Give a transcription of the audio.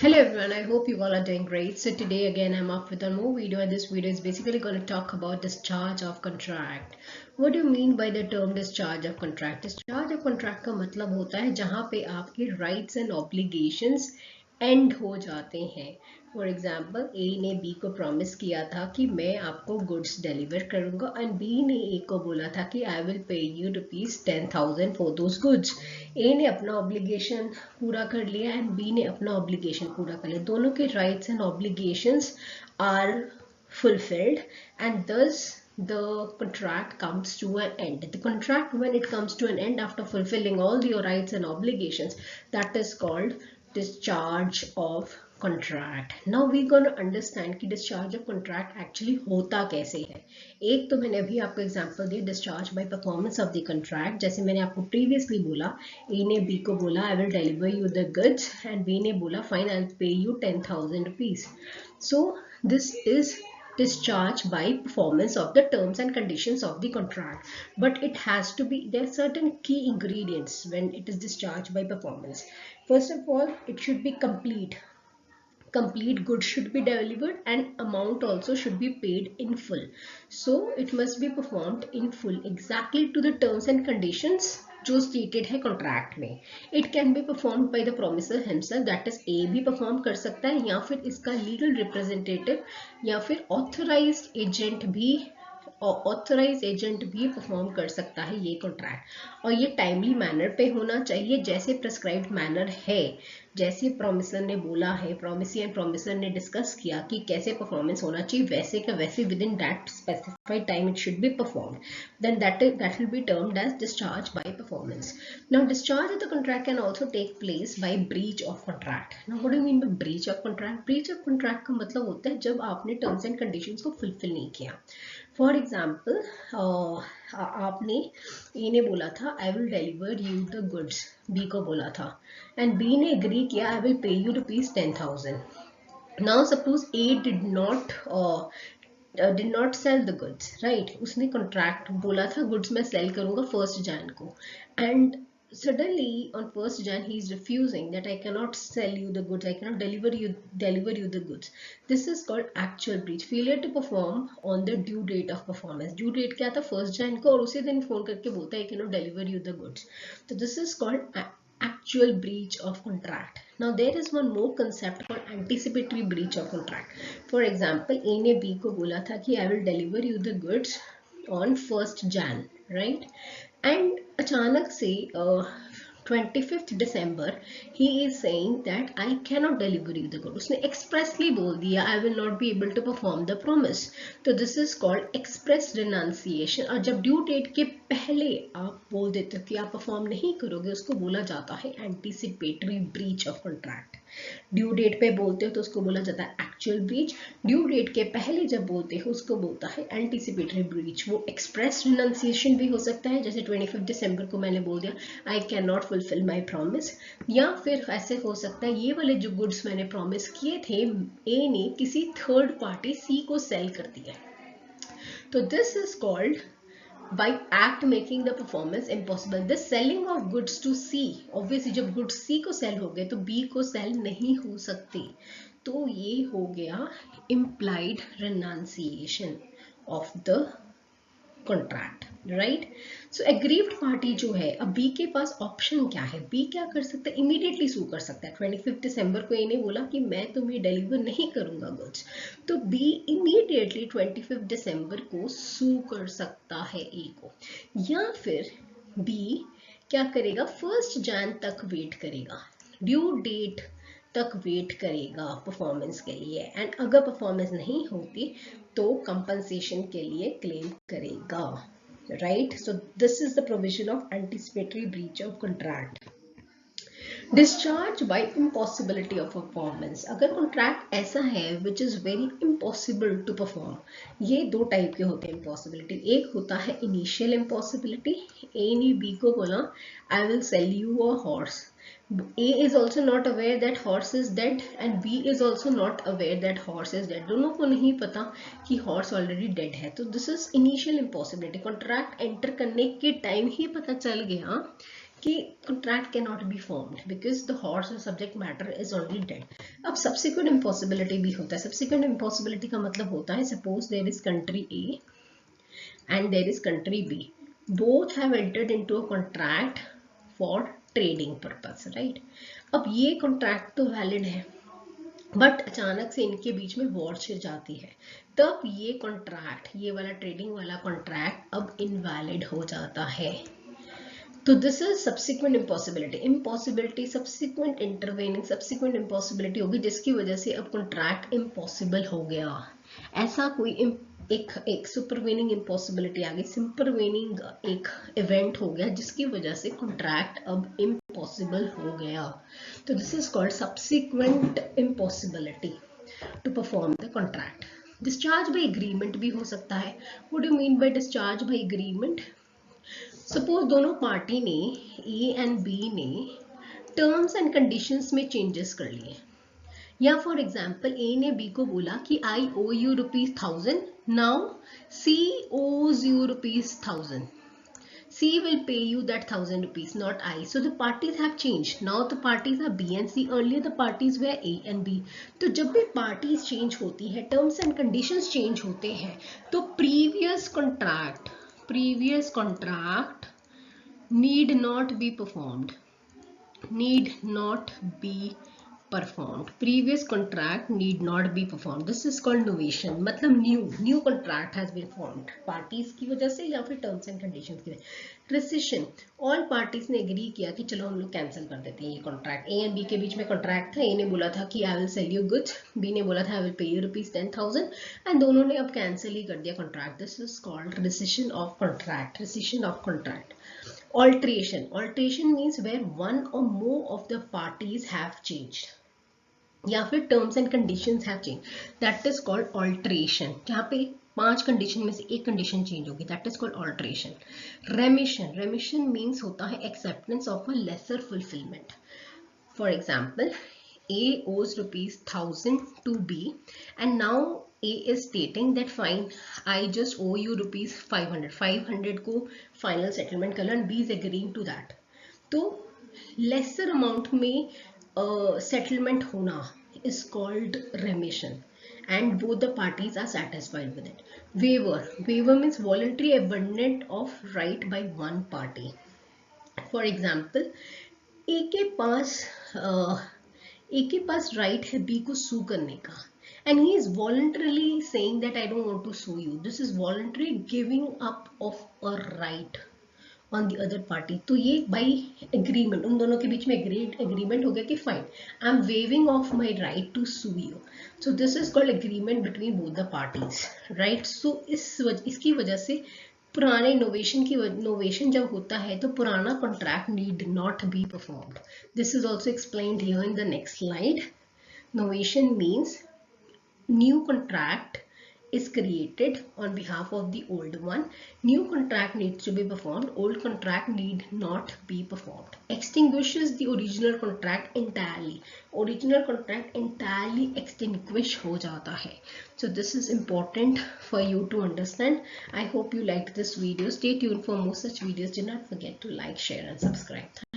Hello everyone, I hope you all are doing great. So today again I'm up with a more video, and this video is basically going to talk about discharge of contract. What do you mean by the term discharge of contract? Discharge of contract का मतलब होता है जहाँ पे आपके rights and obligations and हो जाते हैं. फॉर एग्जाम्पल ए ने बी को प्रॉमिस किया था कि मैं आपको गुड्स डिलीवर करूंगा एंड बी ने ए को बोला था कि I will pay you ₹10,000 for those goods. A ने अपना ऑब्लिगेशन पूरा कर लिया एंड बी ने अपना ऑब्लिगेशन पूरा कर लिया. दोनों के rights and obligations are fulfilled, and thus the contract comes to an end. The contract, when it comes to an end after fulfilling all your rights and obligations, that is called discharge of contract. Now we gonna understand कि discharge of contract actually होता कैसे है. एक तो मैंने अभी आपको example दिया discharge by performance of the contract. जैसे मैंने आपको previously बोला, A ने B को बोला I will deliver you the goods and B ने बोला fine I'll pay you ₹10,000. So this is discharge by performance of the terms and conditions of the contract, but it has to be, there are certain key ingredients when it is discharged by performance. First of all, it should be complete goods should be delivered and amount also should be paid in full. So it must be performed in full exactly to the terms and conditions जो stated है contract में. It can be performed by the promisor himself, that is A भी perform कर सकता है या फिर इसका legal representative या फिर authorized agent भी परफॉर्म कर सकता है ये कॉन्ट्रैक्ट. और ये टाइमली मैनर पे होना चाहिए, जैसे प्रेस्क्राइब्ड मैनर है, जैसे प्रॉमिसर ने बोला है, प्रॉमिसी एंड प्रॉमिसर ने डिस्कस किया कि कैसे परफॉर्मेंस होना चाहिए, वैसे का वैसे within that specified time it should be performed. Then that will be termed as discharge by performance. Now discharge of the contract can also take place by breach of contract. Now what do you mean by breach of contract? Breach of contract का मतलब होता है जब आपने terms and conditions को fulfil नहीं किया. For example आपने ए ने बोला था I will deliver you the goods, B को बोला था, एंड बी ने एग्री किया I will pay you ₹10,000. Now suppose A did not sell the goods, right. उसने कॉन्ट्रैक्ट बोला था गुड्स मैं सेल करूंगा 1 Jan को, and suddenly on 1 Jan he is refusing that I cannot sell you the goods, I cannot deliver you the goods. This is called actual breach, failure to perform on the due date of performance. Due date क्या था 1 Jan को, और उसी दिन phone करके बोलता है I cannot deliver you the goods. So this is called actual breach of contract. Now there is one more concept called anticipatory breach of contract. For example, A ने B को बोला था कि I will deliver you the goods on 1 Jan, right? And अचानक से 25th December he is saying that I cannot deliver you the good. उसने expressly बोल दिया I will not be able to perform the promise. तो this is called express renunciation. और जब due date के पहले आप बोल देते हो कि आप परफॉर्म नहीं करोगे, उसको बोला जाता है anticipatory breach of contract. Due date पे बोलते हो तो उसको बोला जाता है एक्चुअल ब्रीच. ड्यू डेट के पहले जब बोलते हो उसको बोलता है एंटीसिपेटरी ब्रीच. वो एक्सप्रेस रिनंसिएशन भी हो सकता है, जैसे 25 दिसंबर को मैंने बोल दिया I can not fulfil my promise, या फिर ऐसे हो सकता है ये वाले जो गुड्स मैंने प्रॉमिस किए थे ए ने किसी थर्ड पार्टी सी को सेल कर दिया. तो this is called by act making the performance impossible. The selling of goods to C, obviously जब goods C को sell हो गए तो B को sell नहीं हो सकते, तो ये हो गया implied renunciation of the contract, right? So aggrieved party जो है, अब B के पास ऑप्शन क्या है? B क्या कर सकता है? इमीडिएटली सू कर सकता है. 25 दिसंबर को इन्हें बोला कि मैं तुम्हें डिलीवर नहीं करूंगा गुड्स, तो B इमीडिएटली 25 दिसंबर को सू कर सकता है A को. या फिर B क्या करेगा? 1 Jan तक वेट करेगा, ड्यू डेट तक वेट करेगा परफॉर्मेंस के लिए, एंड अगर परफॉर्मेंस नहीं होती तो कंपनसेशन के लिए क्लेम करेगा, right. So this is the provision of anticipatory breach of contract. Discharge by impossibility of performance. अगर कॉन्ट्रैक्ट ऐसा है which is very impossible to perform, ये दो टाइप के होते हैं इम्पॉसिबिलिटी. एक होता है इनिशियल इम्पॉसिबिलिटी. ए ने बी को बोला I will sell you a horse. A is also not aware that horse is dead and B is also not aware that horse is dead. दोनों को नहीं पता कि horse already dead है. तो this is initial impossibility. Contract enter करने के time ही पता चल गया कि contract cannot be formed because the horse or subject matter is already dead. अब subsequent impossibility भी होता है. Subsequent impossibility का मतलब होता है suppose there is country A and there is country B. Both have entered into a contract for trading purpose, right? अब ये contract तो valid है, बट अचानक से इनके बीच में वॉर छिड़ जाती है, तब ये कॉन्ट्रैक्ट, ये वाला ट्रेडिंग वाला कॉन्ट्रैक्ट अब इनवैलिड हो जाता है. तो this is subsequent impossibility. Impossibility subsequent intervening subsequent impossibility होगी जिसकी वजह से अब कॉन्ट्रैक्ट इम्पॉसिबल हो गया. ऐसा कोई एक सुपरवेनिंग इम्पॉसिबिलिटी आ गई, सुपरवेनिंग एक इवेंट हो गया जिसकी वजह से कॉन्ट्रैक्ट अब इम्पॉसिबल हो गया. तो this is called subsequent impossibility to perform the contract. Discharge by agreement भी हो सकता है. What do you mean by discharge by agreement? Suppose दोनों पार्टी ने ए एंड बी ने टर्म्स एंड कंडीशंस में चेंजेस कर लिए, या फॉर एग्जाम्पल ए ने बी को बोला कि आई ओ यू ₹1000, नाउ सी ओज you ₹1000. C will pay you that ₹1000, not I. So the parties have changed. Now the parties are B and C. Earlier the parties were A and B. तो जब भी parties change होती है, terms and conditions change होते हैं, तो previous contract need not be performed. Need not be performed. Previous contract need not be performed. This is called novation. मतलब new contract has been formed. Parties की वजह से या फिर terms and conditions की वजह. Rescission. All parties ने agree किया कि चलो हम लोग cancel कर देते हैं ये contract. A and B के बीच में contract था. A ने बोला था कि I will sell you goods. B ने बोला था I will pay you ₹10,000. And दोनों ने अब cancel ही कर दिया contract. This is called rescission of contract. Rescission of contract. Alteration. Alteration means where one or more of the parties have changed. या फिर terms and conditions have change, that is called alteration. जहाँ पे 5 condition में से एक condition change होगी, that is called alteration. रेमिशन. रेमिशन means होता है acceptance of a lesser fulfilment. For example A owes ₹1000 to B and now A is stating that fine, I just owe you ₹500. 500 को final settlement कर लो and B is agreeing to that. तो lesser amount में settlement होना is called remission and both the parties are satisfied with it. Waiver. Waiver means voluntary abandonment of right by one party. For example, A के पास right है B को sue करने का and he is voluntarily saying that I don't want to sue you. This is voluntary giving up of a right on the other party. तो ये by agreement, उन दोनों के बीच में agreement हो गया कि fine, I am waiving off my right to sue you. So this is called agreement between both the parties, right? So इसकी वजह से पुराने novation जब होता है तो पुराना contract need not be performed. This is also explained here in the next slide. Novation means new contract is created on behalf of the old one. New contract needs to be performed. Old contract need not be performed. Extinguishes the original contract entirely. Original contract entirely extinguish हो जाता है. So this is important for you to understand. I hope you liked this video. Stay tuned for more such videos. Do not forget to like, share and subscribe.